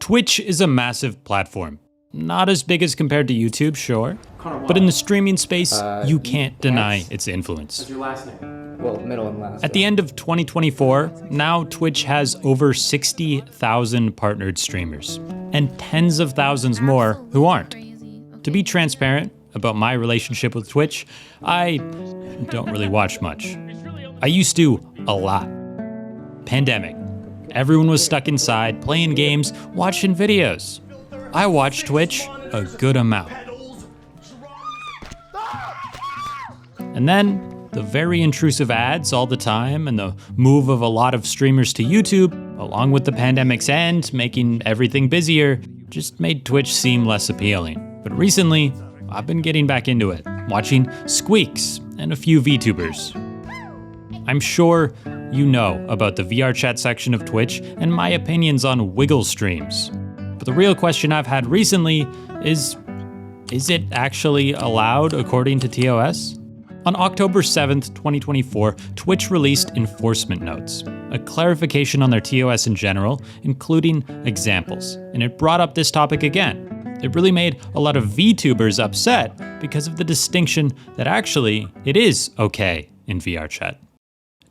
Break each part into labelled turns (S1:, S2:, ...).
S1: Twitch is a massive platform. Not as big as compared to YouTube, sure, but in the streaming space, you can't deny its influence.
S2: What's your last name?
S3: Well, middle and last.
S1: At the end of 2024, now Twitch has over 60,000 partnered streamers, and tens of thousands more who aren't. To be transparent about my relationship with Twitch, I don't really watch much. I used to a lot. Pandemic. Everyone was stuck inside, playing games, watching videos. I watched Twitch a good amount. And then, the very intrusive ads all the time and the move of a lot of streamers to YouTube, along with the pandemic's end, making everything busier, just made Twitch seem less appealing. But recently, I've been getting back into it, watching Squeaks and a few VTubers. I'm sure you know about the VRChat section of Twitch and my opinions on wiggle streams. But the real question I've had recently is it actually allowed according to ToS? On October 7th, 2024, Twitch released enforcement notes, a clarification on their ToS in general, including examples, and it brought up this topic again. It really made a lot of VTubers upset because of the distinction that actually it is okay in VRChat.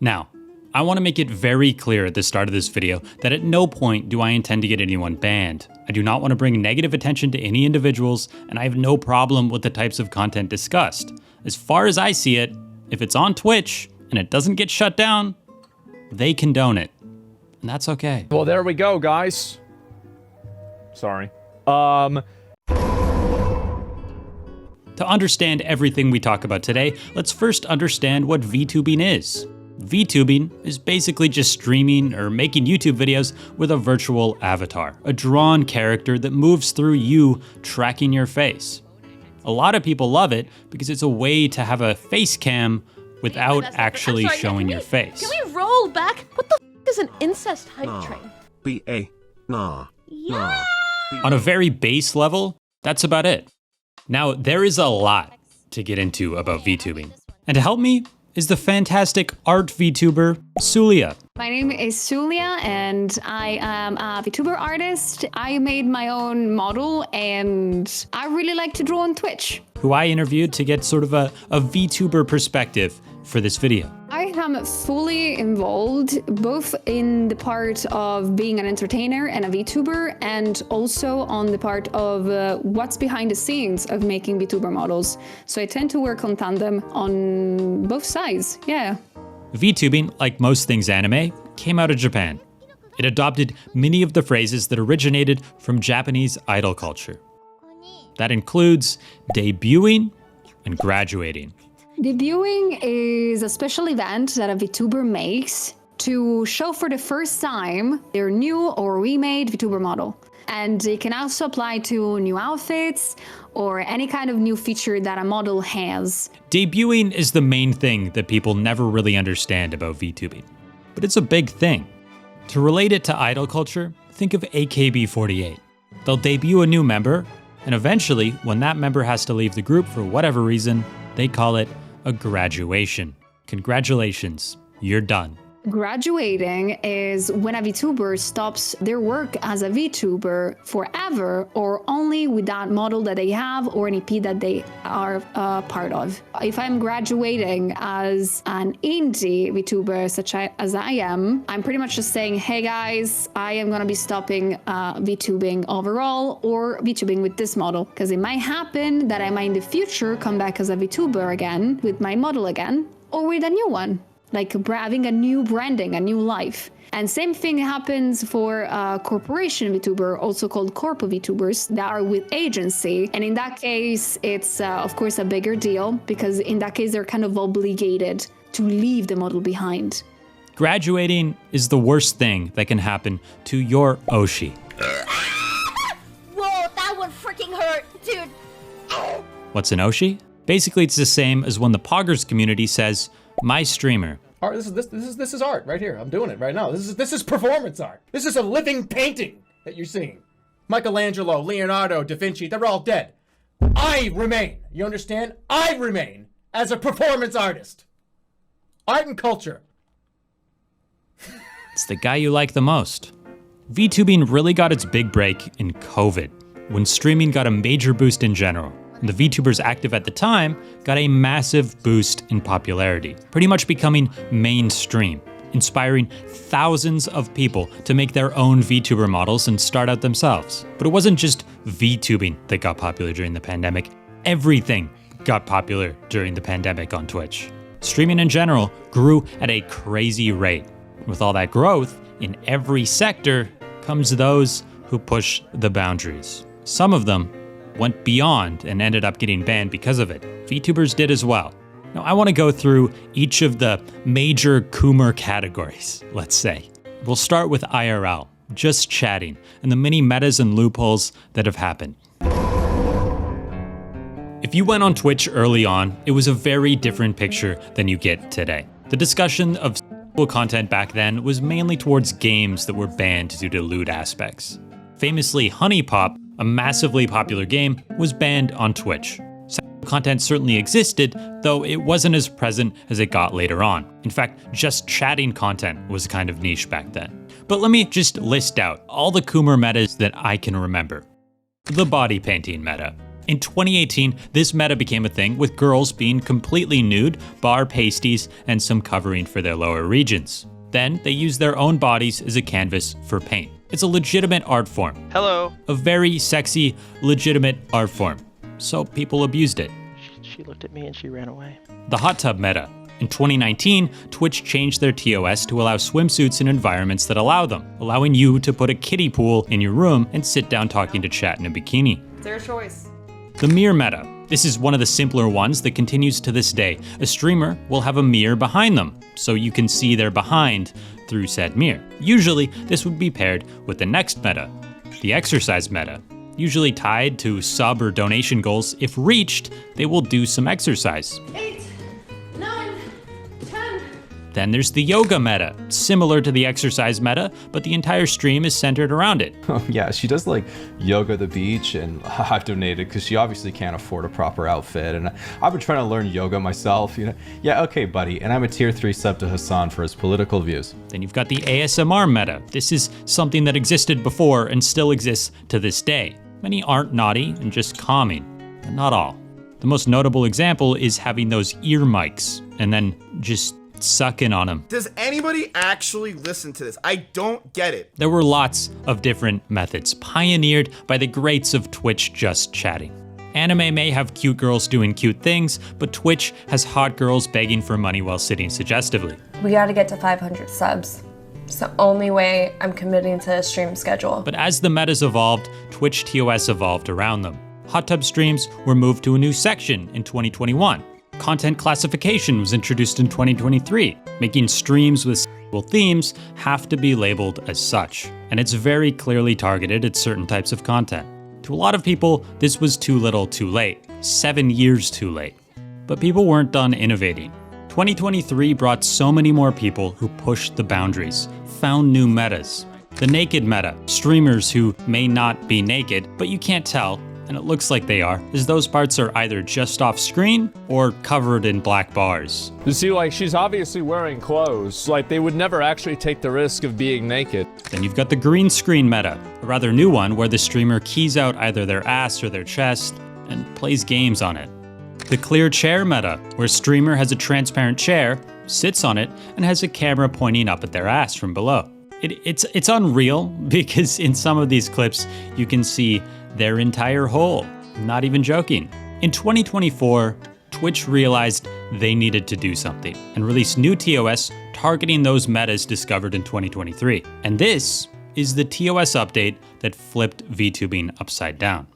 S1: Now, I want to make it very clear at the start of this video that at no point do I intend to get anyone banned. I do not want to bring negative attention to any individuals, and I have no problem with the types of content discussed. As far as I see it, if it's on Twitch and it doesn't get shut down, they condone it. And that's okay.
S4: Well, there we go, guys. Sorry.
S1: To understand everything we talk about today, let's first understand what VTubing is. VTubing is basically just streaming or making YouTube videos with a virtual avatar, a drawn character that moves through you, tracking your face. A lot of people love it because it's a way to have a face cam without actually showing your face.
S5: Can we roll back? What the f is an incest hype train?
S6: B-A. Nah.
S5: Yeah.
S1: On a very base level, that's about it. Now, there is a lot to get into about VTubing. And to help me is the fantastic art VTuber, Sulia.
S7: My name is Sulia and I am a VTuber artist. I made my own model and I really like to draw on Twitch.
S1: Who I interviewed to get sort of a VTuber perspective for this video.
S7: I am fully involved both in the part of being an entertainer and a VTuber and also on the part of what's behind the scenes of making VTuber models. So I tend to work on tandem on both sides, yeah.
S1: VTubing, like most things anime, came out of Japan. It adopted many of the phrases that originated from Japanese idol culture. That includes debuting and graduating.
S7: Debuting is a special event that a VTuber makes to show for the first time their new or remade VTuber model. And it can also apply to new outfits or any kind of new feature that a model has.
S1: Debuting is the main thing that people never really understand about VTubing, but it's a big thing. To relate it to idol culture, think of AKB48. They'll debut a new member, and eventually, when that member has to leave the group for whatever reason, they call it a graduation. Congratulations, you're done.
S7: Graduating is when a VTuber stops their work as a VTuber forever or only with that model that they have or an EP that they are part of. If I'm graduating as an indie VTuber such as I am, I'm pretty much just saying, hey guys, I am gonna be stopping VTubing overall or VTubing with this model, because it might happen that I might in the future come back as a VTuber again with my model again or with a new one. Like having a new branding, a new life. And same thing happens for corporation VTuber, also called corpo VTubers, that are with agency. And in that case, it's of course a bigger deal because in that case, they're kind of obligated to leave the model behind.
S1: Graduating is the worst thing that can happen to your Oshi.
S5: Whoa, that one freaking hurt, dude.
S1: What's an Oshi? Basically, it's the same as when the Poggers community says, my streamer.
S2: Art, this is art right here. I'm doing it right now. This is performance art. This is a living painting that you're seeing. Michelangelo, Leonardo, Da Vinci, they're all dead. I remain. You understand? I remain as a performance artist. Art and culture.
S1: It's the guy you like the most. VTubing really got its big break in COVID, when streaming got a major boost in general. And the VTubers active at the time got a massive boost in popularity, pretty much becoming mainstream, inspiring thousands of people to make their own VTuber models and start out themselves. But it wasn't just VTubing that got popular during the pandemic. Everything got popular during the pandemic on Twitch. Streaming in general grew at a crazy rate. With all that growth, in every sector comes those who push the boundaries. Some of them went beyond and ended up getting banned because of it. VTubers did as well. Now I want to go through each of the major Coomer categories, let's say. We'll start with IRL, just chatting, and the many metas and loopholes that have happened. If you went on Twitch early on, it was a very different picture than you get today. The discussion of content back then was mainly towards games that were banned due to lewd aspects. Famously, Honey Pop, a massively popular game, was banned on Twitch. Sexual content certainly existed, though it wasn't as present as it got later on. In fact, just chatting content was kind of niche back then. But let me just list out all the Coomer metas that I can remember. The body painting meta. In 2018, this meta became a thing with girls being completely nude, bar pasties, and some covering for their lower regions. Then they used their own bodies as a canvas for paint. It's a legitimate art form.
S3: Hello.
S1: A very sexy, legitimate art form. So people abused it.
S3: She looked at me and she ran away.
S1: The hot tub meta. In 2019, Twitch changed their ToS to allow swimsuits in environments that allow them, allowing you to put a kiddie pool in your room and sit down talking to chat in a bikini.
S5: Their choice.
S1: The mirror meta. This is one of the simpler ones that continues to this day. A streamer will have a mirror behind them, so you can see their behind through said mirror. Usually, this would be paired with the next meta, the exercise meta. Usually tied to sub or donation goals. If reached, they will do some exercise.
S5: 8, 9, 10.
S1: Then there's the yoga meta, similar to the exercise meta, but the entire stream is centered around it.
S8: Oh yeah, she does like yoga at the beach, and I've donated because she obviously can't afford a proper outfit, and I've been trying to learn yoga myself, you know. Yeah, okay, buddy, and I'm a tier 3 sub to Hassan for his political views.
S1: Then you've got the ASMR meta. This is something that existed before and still exists to this day. Many aren't naughty and just calming, but not all. The most notable example is having those ear mics and then just sucking on them.
S9: Does anybody actually listen to this? I don't get it.
S1: There were lots of different methods, pioneered by the greats of Twitch just chatting. Anime may have cute girls doing cute things, but Twitch has hot girls begging for money while sitting suggestively.
S10: We gotta get to 500 subs. It's the only way I'm committing to a stream schedule.
S1: But as the metas evolved, Twitch ToS evolved around them. Hot tub streams were moved to a new section in 2021. Content classification was introduced in 2023, making streams with sexual themes have to be labeled as such. And it's very clearly targeted at certain types of content. To a lot of people, this was too little too late, 7 years too late. But people weren't done innovating. 2023 brought so many more people who pushed the boundaries, found new metas. The naked meta, streamers who may not be naked, but you can't tell, and it looks like they are, as those parts are either just off screen or covered in black bars.
S4: You see, like, she's obviously wearing clothes. Like, they would never actually take the risk of being naked.
S1: Then you've got the green screen meta, a rather new one where the streamer keys out either their ass or their chest and plays games on it. The clear chair meta, where streamer has a transparent chair, sits on it, and has a camera pointing up at their ass from below. It's unreal because in some of these clips you can see their entire hole. Not even joking. In 2024, Twitch realized they needed to do something and released new ToS targeting those metas discovered in 2023. And this is the ToS update that flipped VTubing upside down.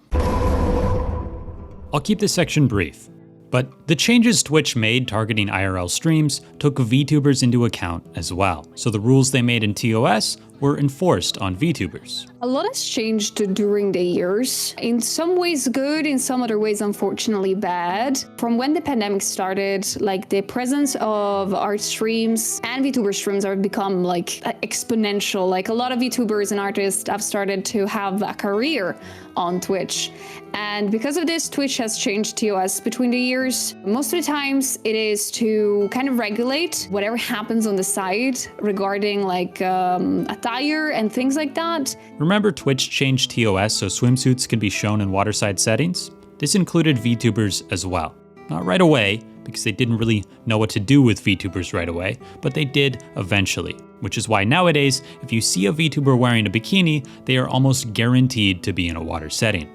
S1: I'll keep this section brief, but the changes Twitch made targeting IRL streams took VTubers into account as well. So the rules they made in ToS were enforced on VTubers.
S7: A lot has changed during the years. In some ways good, in some other ways unfortunately bad. From when the pandemic started, like the presence of art streams and VTuber streams have become like exponential. Like a lot of VTubers and artists have started to have a career on Twitch. And because of this, Twitch has changed ToS between the years. Most of the times it is to kind of regulate whatever happens on the side regarding like a desire and things like that.
S1: Remember Twitch changed ToS so swimsuits could be shown in waterside settings? This included VTubers as well. Not right away, because they didn't really know what to do with VTubers right away, but they did eventually. Which is why nowadays, if you see a VTuber wearing a bikini, they are almost guaranteed to be in a water setting.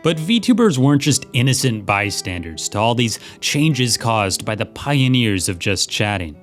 S1: But VTubers weren't just innocent bystanders to all these changes caused by the pioneers of just chatting.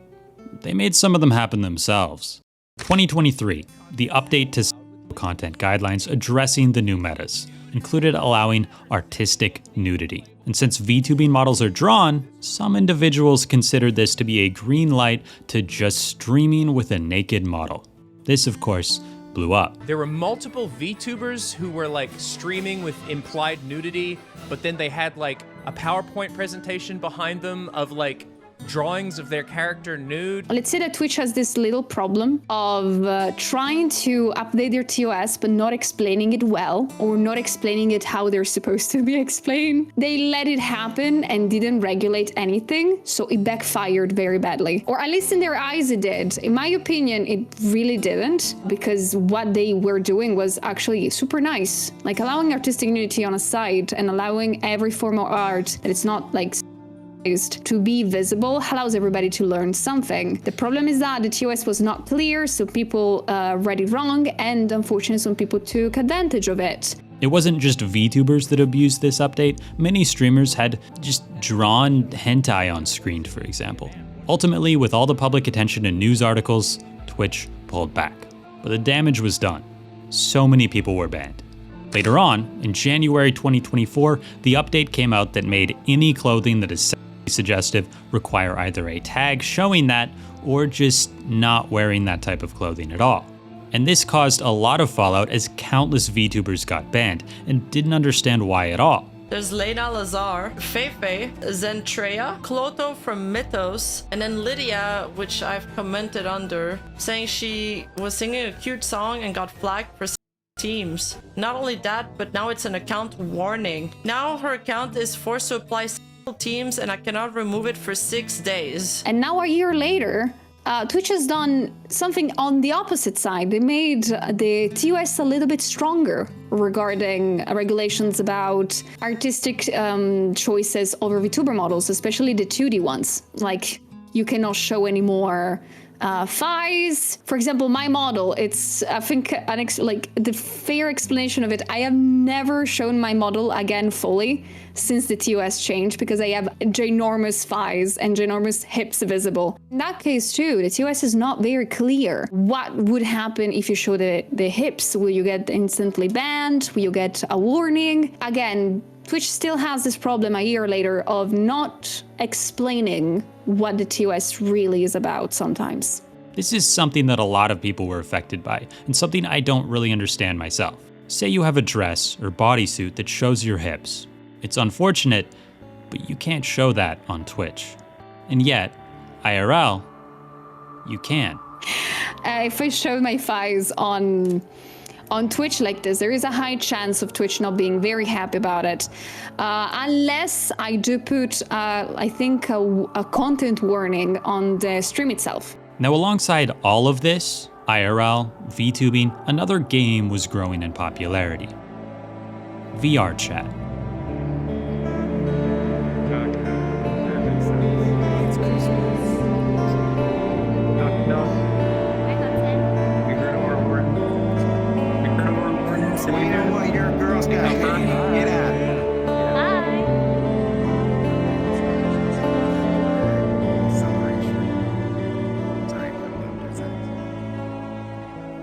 S1: They made some of them happen themselves. 2023, the update to content guidelines addressing the new metas included allowing artistic nudity. And since VTubing models are drawn, some individuals considered this to be a green light to just streaming with a naked model. This, of course, blew up.
S11: There were multiple VTubers who were like streaming with implied nudity, but then they had like a PowerPoint presentation behind them of like drawings of their character nude.
S7: Let's say that Twitch has this little problem of trying to update their ToS but not explaining it well, or not explaining it how they're supposed to be explained. They let it happen and didn't regulate anything, so it backfired very badly. Or at least in their eyes it did. In my opinion, it really didn't, because what they were doing was actually super nice. Like allowing artistic nudity on a site and allowing every form of art that it's not like to be visible allows everybody to learn something. The problem is that the ToS was not clear, so people read it wrong, and unfortunately some people took advantage of it.
S1: It wasn't just VTubers that abused this update. Many streamers had just drawn hentai on screen, for example. Ultimately, with all the public attention and news articles, Twitch pulled back. But the damage was done. So many people were banned. Later on, in January 2024, the update came out that made any clothing that is suggestive require either a tag showing that or just not wearing that type of clothing at all. And this caused a lot of fallout as countless VTubers got banned and didn't understand why at all.
S12: There's Lena Lazar, Feifei, Zentreya, Cloto from Mythos, and then Lydia, which I've commented under, saying she was singing a cute song and got flagged for teams. Not only that, but now it's an account warning. Now her account is forced to apply teams and I cannot remove it for 6 days.
S7: And now a year later, Twitch has done something on the opposite side. They made the ToS a little bit stronger regarding regulations about artistic choices over VTuber models, especially the 2D ones. Like, you cannot show any more thighs. For example, my model, it's, I think, like the fair explanation of it, I have never shown my model again fully since the ToS changed, because I have ginormous thighs and ginormous hips visible. In that case too, the ToS is not very clear. What would happen if you show the hips? Will you get instantly banned? Will you get a warning? Again, Twitch still has this problem a year later of not explaining what the ToS really is about sometimes.
S1: This is something that a lot of people were affected by, and something I don't really understand myself. Say you have a dress or bodysuit that shows your hips. It's unfortunate, but you can't show that on Twitch. And yet, IRL, you can.
S7: If I show my thighs on Twitch like this, there is a high chance of Twitch not being very happy about it. Unless I do put, I think, a content warning on the stream itself.
S1: Now, alongside all of this, IRL, VTubing, another game was growing in popularity. VRChat.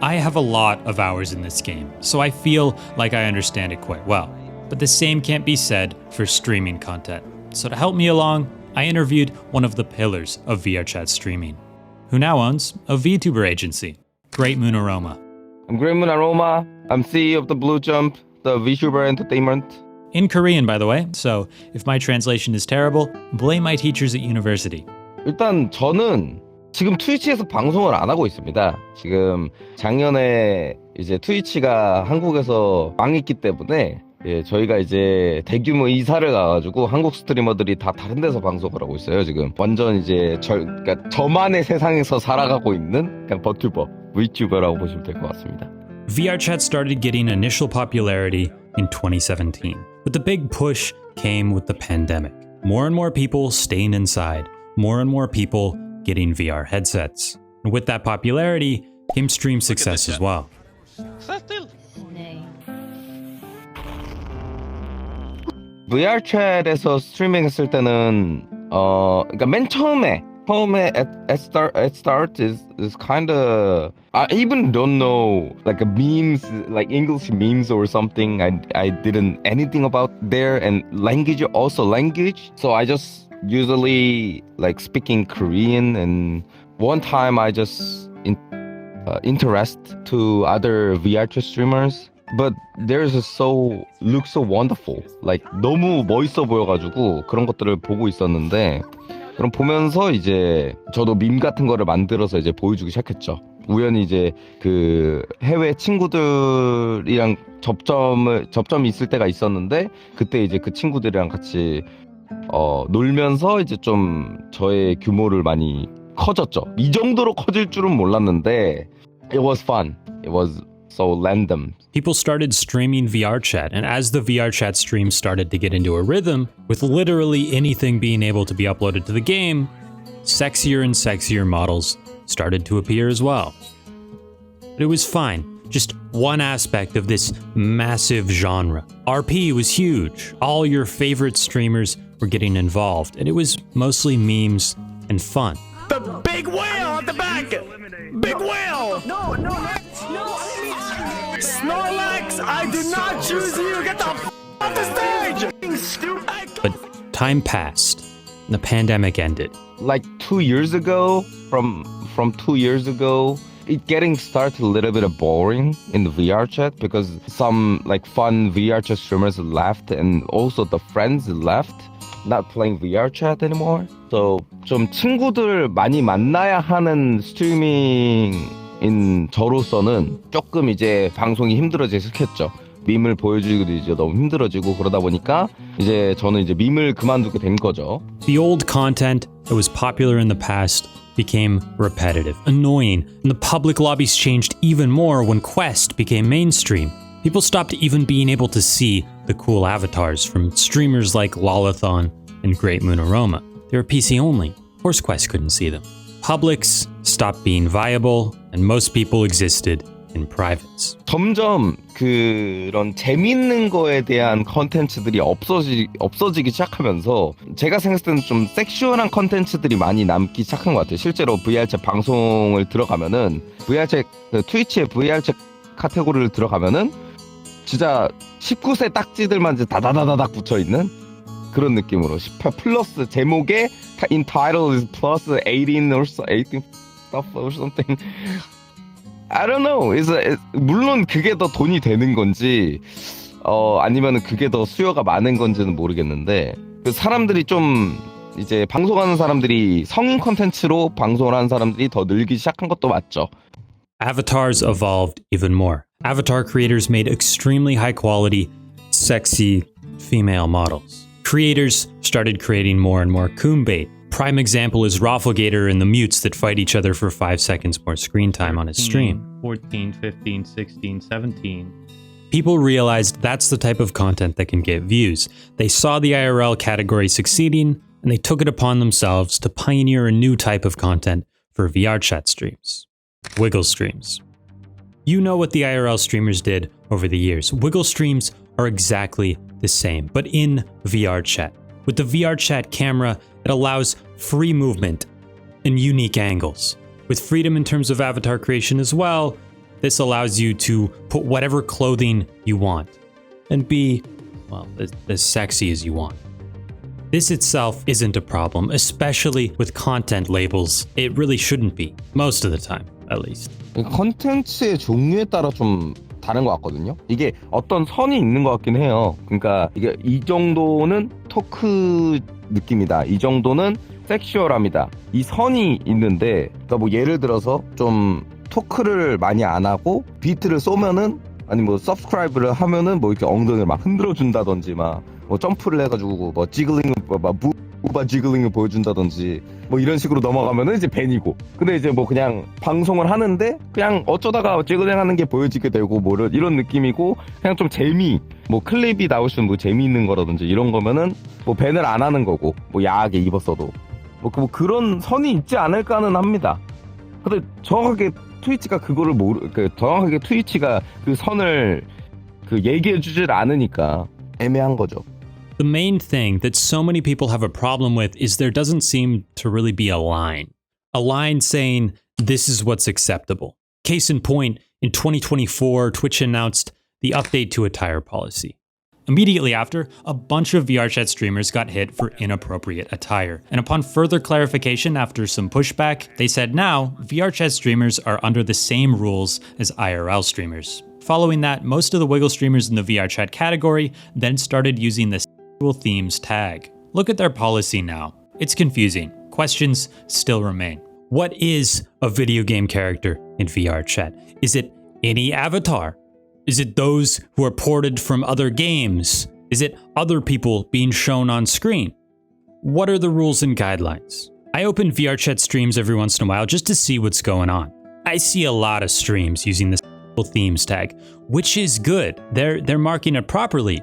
S1: I have a lot of hours in this game, so I feel like I understand it quite well. But the same can't be said for streaming content. So to help me along, I interviewed one of the pillars of VRChat streaming, who now owns a VTuber agency, Greatmoonaroma.
S13: I'm Greatmoonaroma. I'm CEO of the Blue Jump, the VTuber entertainment.
S1: In Korean, by the way, so if my translation is terrible, blame my teachers at university.
S13: 일단 저는 지금 트위치에서 방송을 안 하고 있습니다. 지금 작년에 이제 트위치가 한국에서 망했기 때문에 저희가 이제 대규모 이사를 가가지고 한국 스트리머들이 다 다른 데서 방송을 하고 있어요. 지금 완전 이제 그러니까 저만의 세상에서 살아가고 있는 그냥 버튜버. VTuber라고 보시면 될 것 같습니다.
S1: VRChat started getting initial popularity in 2017, but the big push came with the pandemic. More and more people staying inside, more and more people getting VR headsets. And with that popularity came stream success as well.
S13: VR챗에서 스트리밍 했을 때는 그러니까 맨 처음에 at start is kind of I even don't know like a memes like English memes or something. I didn't anything about there, and language also language. So I just usually like speaking Korean, and one time I just interest to other VR챗 streamers. But there's look so wonderful. Like 너무 멋있어 보여가지고 그런 것들을 보고 있었는데, 그럼 보면서 이제 저도 밈 같은 거를 만들어서 이제 보여주기 시작했죠. 우연히 이제 그 해외 친구들이랑 접점이 있을 때가 있었는데, 그때 이제 그 친구들이랑 같이 놀면서 이제 좀 저의 규모를 많이 커졌죠. 이 정도로 커질 줄은 몰랐는데 it was fun. It was so random.
S1: People started streaming VRChat, and as the VRChat stream started to get into a rhythm, with literally anything being able to be uploaded to the game, sexier and sexier models started to appear as well. But it was fine, just one aspect of this massive genre. RP was huge, all your favorite streamers were getting involved, and it was mostly memes and fun.
S9: The big whale at the back! Big whale! No! Snorlax, I did not choose you! Get the f off the stage! Stupid!
S1: But time passed, and the pandemic ended.
S13: Like 2 years ago, from 2 years ago, it getting started a little bit boring in the VRChat because some like fun VRChat streamers left, and also the friends left, not playing VRChat anymore. So 좀 친구들 많이 만나야 하는 스트리밍인 저로서는 조금 이제 방송이 힘들어지기 시작했죠. 밈을 보여주기도 이제 너무 힘들어지고, 그러다 보니까 이제 저는 이제 밈을 그만두게 된 거죠.
S1: The old content that was popular in the past became repetitive, annoying, and the public lobbies changed even more when Quest became mainstream. People stopped even being able to see the cool avatars from streamers like Lolathon and Greatmoonaroma. They were PC only. Of course Quest couldn't see them. Publics stopped being viable, and most people existed in privates.
S13: 점점 그런 재밌는 거에 대한 컨텐츠들이 없어지기 시작하면서 제가 생각했을 때는 좀 섹슈얼한 컨텐츠들이 많이 남기 시작한 것 같아요. 실제로 VR챗 방송을 들어가면은 VR챗 트위치의 VR챗 카테고리를 들어가면은 진짜 19세 딱지들만 이제 다다다다닥 붙여 있는 그런 느낌으로 18 플러스 제목에 in title is plus 18 or 18 stuff or something. I don't know. 물론 그게 더 돈이 되는 건지 아니면은 그게 더 수요가 많은 건지는 모르겠는데, 그 사람들이 좀 이제 방송하는 사람들이 성인 컨텐츠로 방송을 하는 사람들이 더 늘기 시작한 것도 맞죠.
S1: Avatars evolved even more. Avatar creators made extremely high quality, sexy female models. Creators started creating more and more coonbait. Prime example is Rafflegator and the Mutes that fight each other for 5 seconds more screen time on his stream.
S14: 14, 15, 16, 17.
S1: People realized that's the type of content that can get views. They saw the IRL category succeeding, and they took it upon themselves to pioneer a new type of content for VRChat streams. Wiggle streams. You know what the IRL streamers did over the years. Wiggle streams are exactly the same, but in VRChat. With the VRChat camera, it allows free movement and unique angles. With freedom in terms of avatar creation as well, this allows you to put whatever clothing you want and be, well, as sexy as you want. This itself isn't a problem, especially with content labels. It really shouldn't be, most of the time, at least.
S13: 컨텐츠의 종류에 따라 좀 다른 것 같거든요. 이게 어떤 선이 있는 것 같긴 해요. 그러니까 이게 이 정도는 토크 느낌이다, 이 정도는 섹슈얼함이다, 이 선이 있는데, 그러니까 뭐 예를 들어서 좀 토크를 많이 안 하고 비트를 쏘면은, 아니 뭐 서브스크라이브를 하면은 뭐 이렇게 엉덩이를 막 흔들어 준다든지 막 뭐 점프를 해가지고 뭐 지글링 막 부바 지글링을 보여준다든지 뭐 이런 식으로 넘어가면은 이제 밴이고. 근데 이제 뭐 그냥 방송을 하는데 그냥 어쩌다가 지글링 하는 게 보여지게 되고 뭐 이런 느낌이고 그냥 좀 재미 뭐 클립이 나오시면 뭐 재미있는 거라든지 이런 거면은 뭐 밴을 안 하는 거고 뭐 야하게 입었어도 뭐 그런 선이 있지 않을까는 합니다. 근데 정확하게 트위치가 그거를 정확하게 트위치가 그 선을 얘기해주질 않으니까 애매한 거죠.
S1: The main thing that so many people have a problem with is there doesn't seem to really be a line. A line saying, this is what's acceptable. Case in point, in 2024, Twitch announced the update to attire policy. Immediately after, a bunch of VRChat streamers got hit for inappropriate attire. And upon further clarification after some pushback, they said now, VRChat streamers are under the same rules as IRL streamers. Following that, most of the Wiggle streamers in the VRChat category then started using the sexual themes tag. Look at their policy now. It's confusing. Questions still remain. What is a video game character in VRChat? Is it any avatar? Is it those who are ported from other games? Is it other people being shown on screen? What are the rules and guidelines? I open VRChat streams every once in a while just to see what's going on. I see a lot of streams using this themes tag, which is good. They're marking it properly,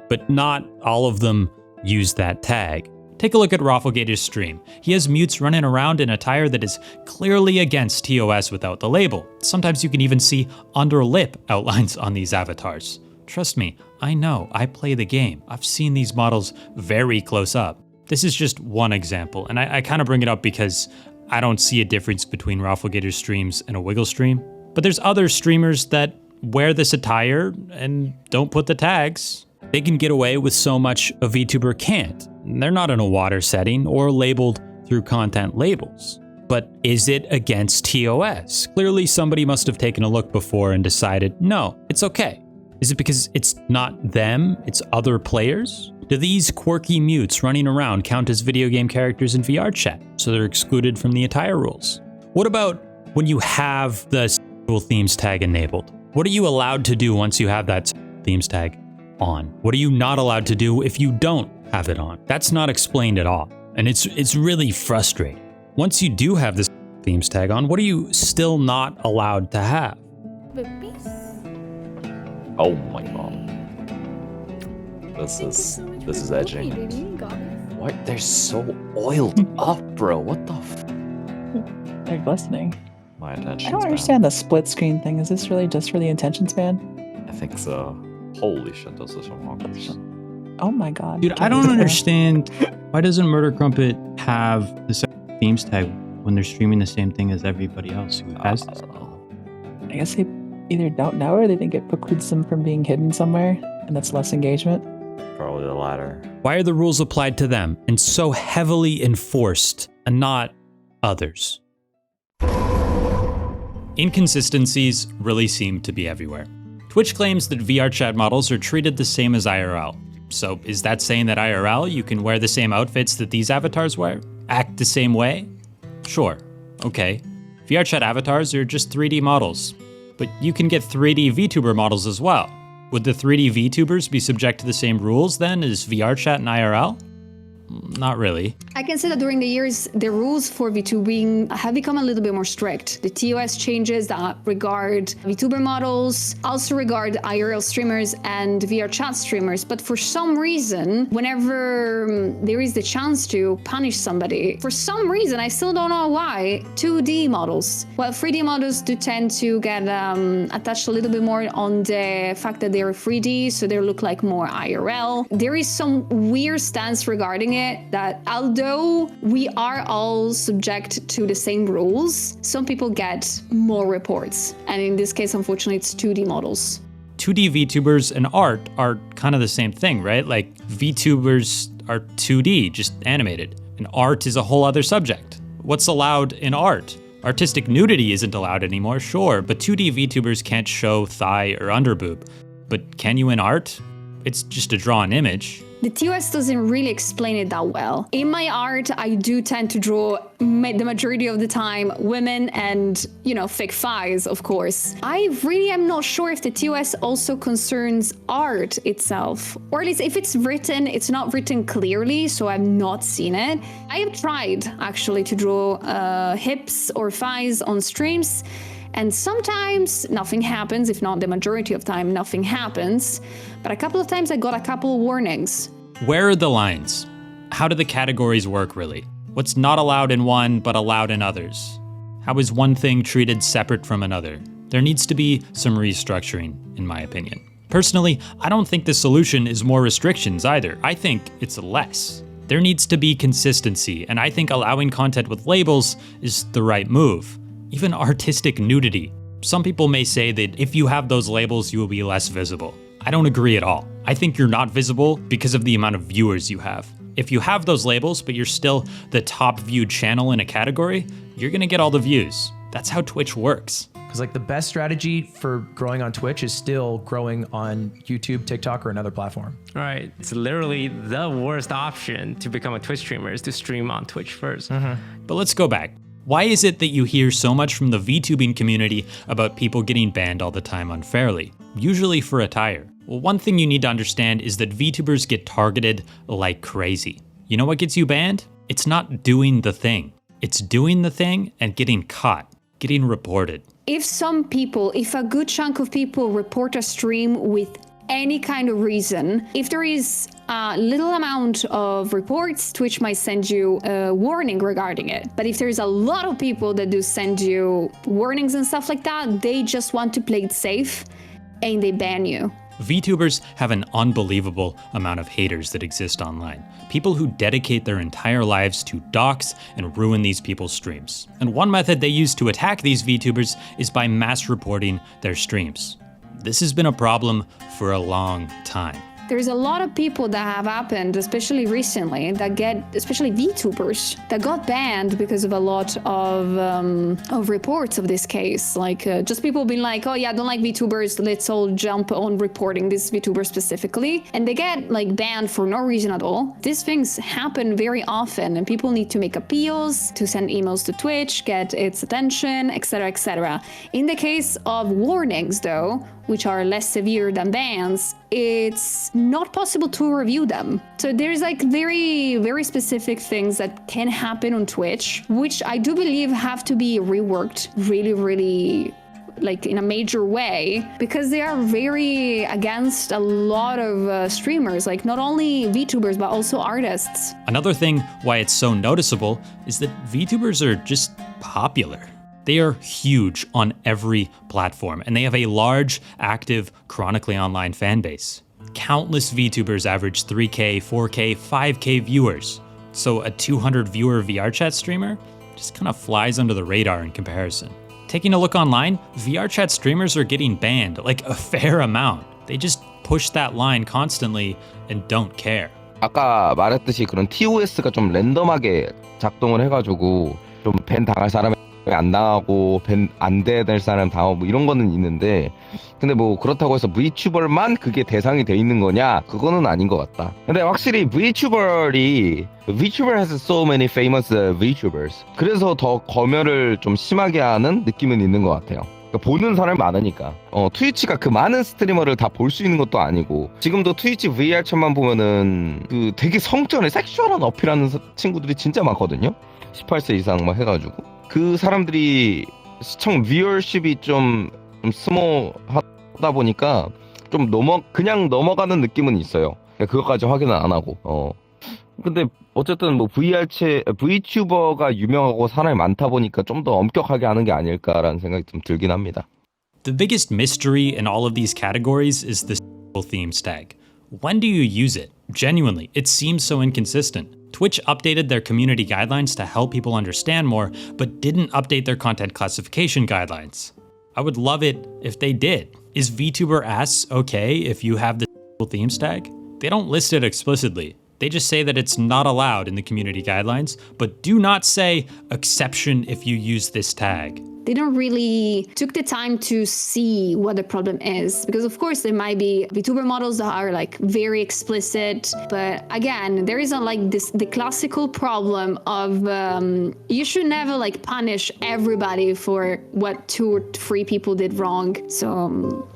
S1: but not all of them use that tag. Take a look at Rafflegator's stream. He has mutes running around in attire that is clearly against ToS without the label. Sometimes you can even see under-lip outlines on these avatars. Trust me, I know, I play the game. I've seen these models very close up. This is just one example, and I kind of bring it up because I don't see a difference between Rafflegator's streams and a Wiggle stream. But there's other streamers that wear this attire and don't put the tags. They can get away with so much a VTuber can't. They're not in a water setting or labeled through content labels. But is it against ToS? Clearly somebody must have taken a look before and decided, no, it's okay. Is it because it's not them, it's other players? Do these quirky mutes running around count as video game characters in VRChat, so they're excluded from the attire rules? What about when you have the sexual themes tag enabled? What are you allowed to do once you have that themes tag on? What are you not allowed to do if you don't have it on? That's not explained at all, and it's really frustrating. Once you do have this themes tag on, what are you still not allowed to have?
S15: Oh my god. This is edging. What? They're so oiled up, bro. What the f?
S16: They're glistening.
S15: My attention.
S16: I don't understand the split screen thing. Is this really just for the attention span?
S15: I think so. Holy shit, those are some honkers.
S16: Oh my god.
S14: Dude, I don't understand. Why doesn't Murder Crumpet have the themes tag when they're streaming the same thing as everybody else who has this?
S16: I guess they either don't know or they think it precludes them from being hidden somewhere and that's less engagement.
S15: Probably the latter.
S1: Why are the rules applied to them and so heavily enforced and not others? Inconsistencies really seem to be everywhere. Twitch claims that VRChat models are treated the same as IRL. So is that saying that IRL, you can wear the same outfits that these avatars wear? Act the same way? Sure, okay. VRChat avatars are just 3D models, but you can get 3D VTuber models as well. Would the 3D VTubers be subject to the same rules then as VRChat and IRL? Not really.
S7: I can say that during the years, the rules for VTubing have become a little bit more strict. The ToS changes that regard VTuber models, also regard IRL streamers and VRChat streamers. But for some reason, whenever there is the chance to punish somebody, for some reason, I still don't know why, 2D models. Well, 3D models do tend to get attached a little bit more on the fact that they're 3D, so they look like more IRL. There is some weird stance regarding it that although we are all subject to the same rules, some people get more reports. And in this case, unfortunately, it's 2D models.
S1: 2D VTubers and art are kind of the same thing, right? Like VTubers are 2D, just animated. And art is a whole other subject. What's allowed in art? Artistic nudity isn't allowed anymore, sure, but 2D VTubers can't show thigh or underboob. But can you in art? It's just a drawn image.
S7: the ToS doesn't really explain it that well. In my art, I do tend to draw the majority of the time women and, fake thighs, of course. I really am not sure if the ToS also concerns art itself. Or at least if it's written, it's not written clearly, so I've not seen it. I have tried, actually, to draw hips or thighs on streams. And sometimes nothing happens, if not the majority of time, nothing happens. But a couple of times I got a couple of warnings.
S1: Where are the lines? How do the categories work, really? What's not allowed in one, but allowed in others? How is one thing treated separate from another? There needs to be some restructuring, in my opinion. Personally, I don't think the solution is more restrictions either. I think it's less. There needs to be consistency, and I think allowing content with labels is the right move. Even artistic nudity. Some people may say that if you have those labels, you will be less visible. I don't agree at all. I think you're not visible because of the amount of viewers you have. If you have those labels, but you're still the top viewed channel in a category, you're gonna get all the views. That's how Twitch works.
S17: Because the best strategy for growing on Twitch is still growing on YouTube, TikTok, or another platform.
S18: Right. It's literally the worst option to become a Twitch streamer is to stream on Twitch first.
S1: But let's go back. Why is it that you hear so much from the VTubing community about people getting banned all the time unfairly, usually for attire? Well, one thing you need to understand is that VTubers get targeted like crazy. You know what gets you banned? It's not doing the thing. It's doing the thing and getting caught, getting reported.
S7: If a good chunk of people report a stream with any kind of reason, if there is a little amount of reports, Twitch might send you a warning regarding it. But if there's a lot of people that do send you warnings and stuff like that, they just want to play it safe and they ban you.
S1: VTubers have an unbelievable amount of haters that exist online. People who dedicate their entire lives to dox and ruin these people's streams. And one method they use to attack these VTubers is by mass reporting their streams. This has been a problem for a long time.
S7: There's a lot of people that have happened, especially recently, especially VTubers, that got banned because of a lot of reports of this case. Just people being like, oh yeah, I don't like VTubers, let's all jump on reporting this VTuber specifically. And they get banned for no reason at all. These things happen very often and people need to make appeals, to send emails to Twitch, get its attention, etc., etc. In the case of warnings though, which are less severe than bans, it's not possible to review them. So there's very, very specific things that can happen on Twitch, which I do believe have to be reworked really, really in a major way, because they are very against a lot of streamers, not only VTubers, but also artists.
S1: Another thing why it's so noticeable is that VTubers are just popular. They are huge on every platform, and they have a large, active, chronically online fan base. Countless VTubers average 3K, 4K, 5K viewers. So a 200 viewer VRChat streamer just kind of flies under the radar in comparison. Taking a look online, VRChat streamers are getting banned, a fair amount. They just push that line constantly and don't care.
S13: 아까 말했듯이 그런 TOS가 좀 랜덤하게 작동을 해가지고 좀 밴 당할 사람이 안 당하고 밴 안 돼야 될 사람 당하고 이런 거는 있는데, 근데 그렇다고 해서 VTuber만 그게 대상이 돼 있는 거냐? 그거는 아닌 것 같다. 근데 확실히 VTuber has so many famous VTubers. 그래서 더 검열을 좀 심하게 하는 느낌은 있는 것 같아요. 보는 사람이 많으니까. 트위치가 그 많은 스트리머를 다 볼 수 있는 것도 아니고, 지금도 트위치 VR챗만 보면은 되게 성전에 섹슈얼한 어필하는 친구들이 진짜 많거든요. 18세 이상 해가지고. 그 사람들이 시청 viewership이 좀 스모하다 보니까 좀 그냥 넘어가는 느낌은 있어요. 그것까지 확인은 안 하고. 근데 어쨌든 VTuber가 유명하고 사람이 많다 보니까 좀 더 엄격하게 하는 게 아닐까라는 생각이 좀 들긴 합니다.
S1: The biggest mystery in all of these categories is the themes tag. When do you use it? Genuinely, it seems so inconsistent. Twitch updated their community guidelines to help people understand more, but didn't update their content classification guidelines. I would love it if they did. Is VTuber asks okay if you have the themes tag? They don't list it explicitly. They just say that it's not allowed in the community guidelines, but do not say exception if you use this tag.
S7: they don't really took the time to see what the problem is. Because of course there might be VTuber models that are like very explicit, but again, there isn't like the classical problem of you should never like punish everybody for what 2 or 3 people did wrong. So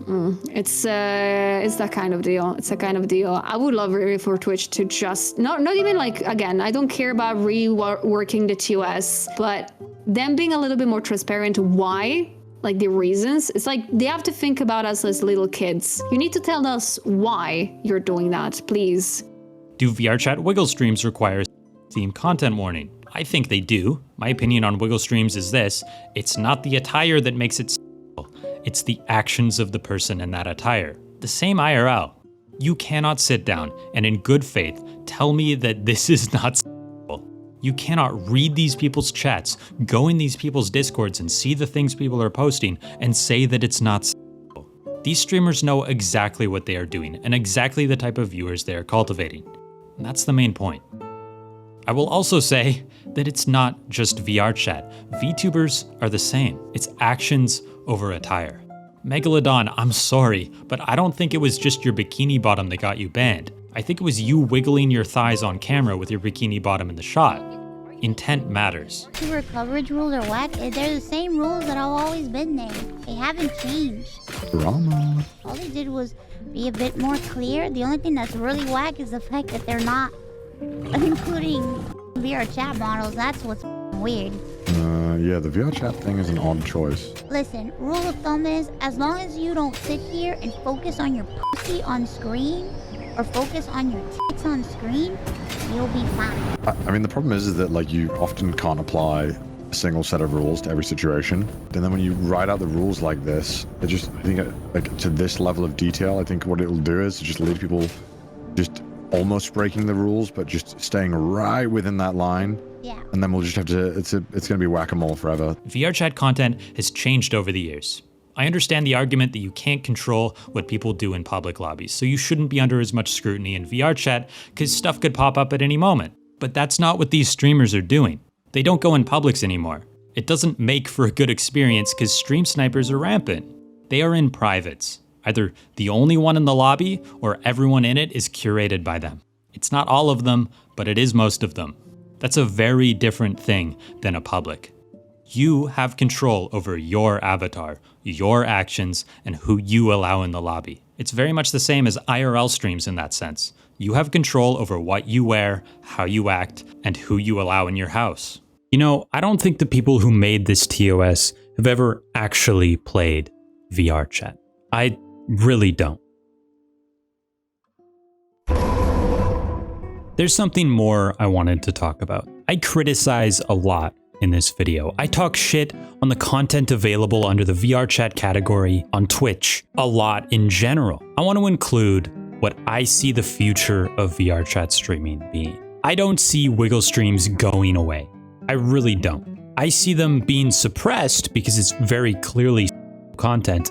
S7: it's that kind of deal. It's a kind of deal. I would love for Twitch to just not even like, again, I don't care about reworking the ToS, but them being a little bit more transparent why, like the reasons. It's like they have to think about us as little kids. You need to tell us why you're doing that, please.
S1: Do VRChat Wiggle streams require theme content warning? I think they do. My opinion on Wiggle streams is this: it's not the attire that makes it it's the actions of the person in that attire. The same IRL. You cannot sit down and in good faith tell me that this is not. You cannot read these people's chats, go in these people's discords and see the things people are posting and say that it's not. These streamers know exactly what they are doing and exactly the type of viewers they are cultivating. And that's the main point. I will also say that it's not just VRChat. VTubers are the same. It's actions over attire. Megalodon, I'm sorry, but I don't think it was just your bikini bottom that got you banned. I think it was you wiggling your thighs on camera with your bikini bottom in the shot. Intent matters.
S19: VTuber coverage rules are whack. They're the same rules that have always been there. They haven't changed.
S20: Drama.
S19: All they did was be a bit more clear. The only thing that's really whack is the fact that they're not including VRChat models. That's what's weird.
S20: Yeah, the VRChat thing is an odd choice.
S19: Listen, rule of thumb is, as long as you don't sit here and focus on your pussy on screen, or focus on your tits on screen, you'll be fine.
S20: I mean, the problem is that like you often can't apply a single set of rules to every situation. And then when you write out the rules like this, I think like to this level of detail, I think what it will do is just lead people just almost breaking the rules, but just staying right within that line.
S19: Yeah.
S20: And then we'll just have to, it's gonna be whack-a-mole forever.
S1: VRChat content has changed over the years. I understand the argument that you can't control what people do in public lobbies, so you shouldn't be under as much scrutiny in VRChat because stuff could pop up at any moment. But that's not what these streamers are doing. They don't go in publics anymore. It doesn't make for a good experience because stream snipers are rampant. They are in privates. Either the only one in the lobby or everyone in it is curated by them. It's not all of them, but it is most of them. That's a very different thing than a public. You have control over your avatar, your actions, and who you allow in the lobby. It's very much the same as IRL streams in that sense. You have control over what you wear, how you act, and who you allow in your house. You know, I don't think the people who made this ToS have ever actually played VRChat. I really don't. There's something more I wanted to talk about. I criticize a lot in this video. I talk shit on the content available under the VRChat category on Twitch a lot in general. I want to include what I see the future of VRChat streaming being. I don't see wiggle streams going away. I really don't. I see them being suppressed because it's very clearly content,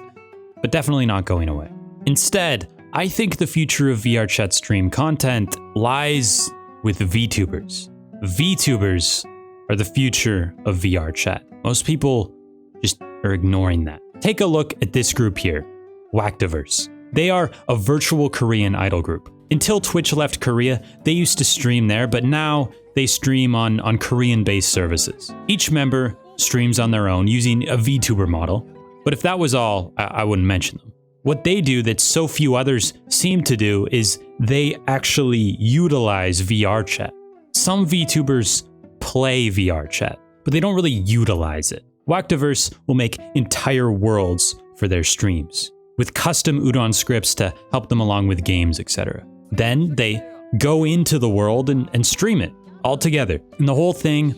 S1: but definitely not going away. Instead, I think the future of VRChat stream content lies with VTubers. VTubers are the future of VRChat. Most people just are ignoring that. Take a look at this group here, Whacktiverse. They are a virtual Korean idol group. Until Twitch left Korea, they used to stream there, but now they stream on Korean-based services. Each member streams on their own using a VTuber model, but if that was all, I wouldn't mention them. What they do that so few others seem to do is they actually utilize VRChat. Some VTubers play VRChat, but they don't really utilize it. Whacktiverse will make entire worlds for their streams, with custom Udon scripts to help them along with games, etc. Then they go into the world and stream it all together, and the whole thing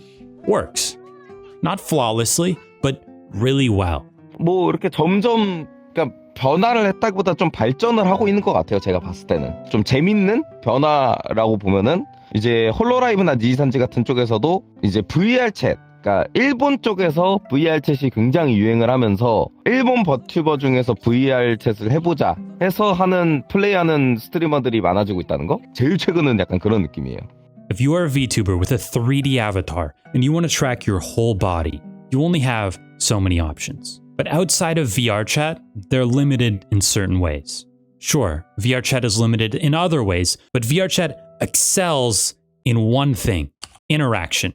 S1: works. Not flawlessly, but really well.
S13: 뭐 이렇게 점점 그러니까 변화를 했다기보다 좀 발전을 하고 있는 것 같아요. 제가 봤을 때는 좀 재밌는 변화라고 보면은 이제 홀로라이브나 니지산지 같은 쪽에서도 이제 VR챗, 그러니까 일본 쪽에서 VR챗이 굉장히 유행을 하면서 일본 버튜버 중에서 VR챗을 해보자 해서 하는 플레이하는 스트리머들이 많아지고 있다는 거? 제일 최근은 약간 그런 느낌이에요.
S1: If you are a VTuber with a 3D avatar and you want to track your whole body, you only have so many options. But outside of VRChat, they're limited in certain ways. Sure, VRChat is limited in other ways, but VRChat excels in one thing: interaction.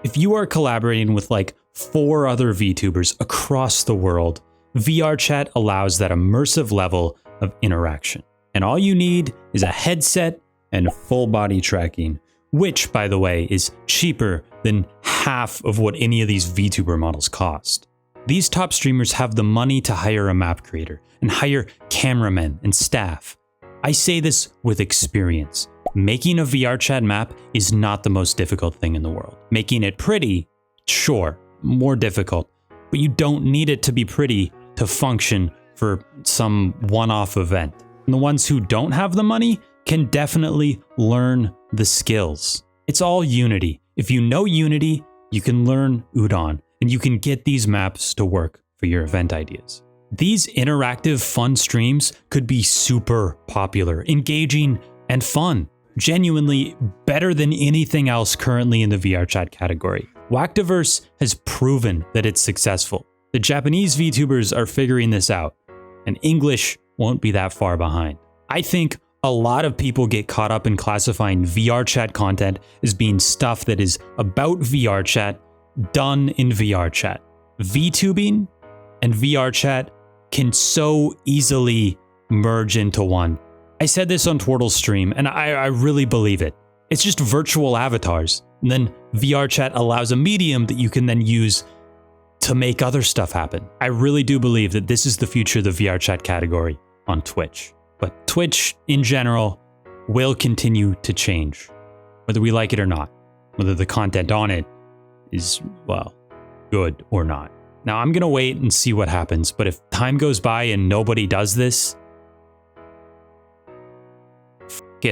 S1: If you are collaborating with like 4 other VTubers across the world, VRChat allows that immersive level of interaction. And all you need is a headset and full body tracking, which, by the way, is cheaper than half of what any of these VTuber models cost. These top streamers have the money to hire a map creator and hire cameramen and staff. I say this with experience. Making a VRChat map is not the most difficult thing in the world. Making it pretty, sure, more difficult, but you don't need it to be pretty to function for some one-off event. And the ones who don't have the money can definitely learn the skills. It's all Unity. If you know Unity, you can learn Udon, and you can get these maps to work for your event ideas. These interactive fun streams could be super popular, engaging, and fun. Genuinely better than anything else currently in the VRChat category. Whacktiverse has proven that it's successful. The Japanese VTubers are figuring this out, and English won't be that far behind. I think a lot of people get caught up in classifying VRChat content as being stuff that is about VRChat, done in VRChat. VTubing and VRChat can so easily merge into one. I said this on Twirtle's stream, and I really believe it. It's just virtual avatars, and then VRChat allows a medium that you can then use to make other stuff happen. I really do believe that this is the future of the VRChat category on Twitch. But Twitch, in general, will continue to change, whether we like it or not, whether the content on it is, well, good or not. Now, I'm gonna wait and see what happens, but if time goes by and nobody does this,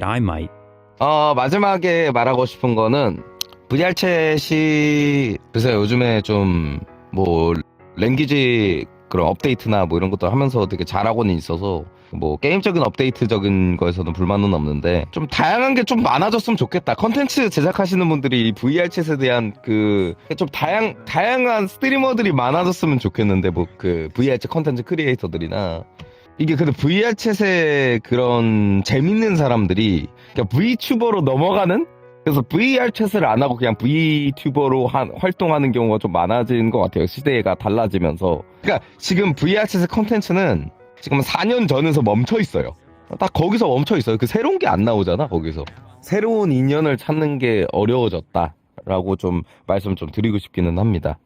S1: I might.
S13: 마지막에 말하고 싶은 거는 VR챗이 글쎄요, 요즘에 좀 뭐 랭귀지 그런 업데이트나 뭐 이런 것도 하면서 되게 잘하고는 있어서 뭐 게임적인 업데이트적인 거에서는 불만은 없는데 좀 다양한 게 좀 많아졌으면 좋겠다. 컨텐츠 제작하시는 분들이 VR챗에 대한 그 좀 다양한 스트리머들이 많아졌으면 좋겠는데 뭐 그 VR챗 컨텐츠 크리에이터들이나 이게 근데 VR챗의 그런 재밌는 사람들이 그러니까 VTuber로 넘어가는 그래서 VR챗을 안 하고 그냥 VTuber로 활동하는 경우가 좀 많아진 것 같아요. 시대가 달라지면서. 그러니까 지금 VR챗의 컨텐츠는 지금 4년 전에서 멈춰 있어요. 딱 거기서 멈춰 있어요. 그 새로운 게 안 나오잖아, 거기서. 새로운 인연을 찾는 게 어려워졌다라고 좀 말씀 좀 드리고 싶기는 합니다.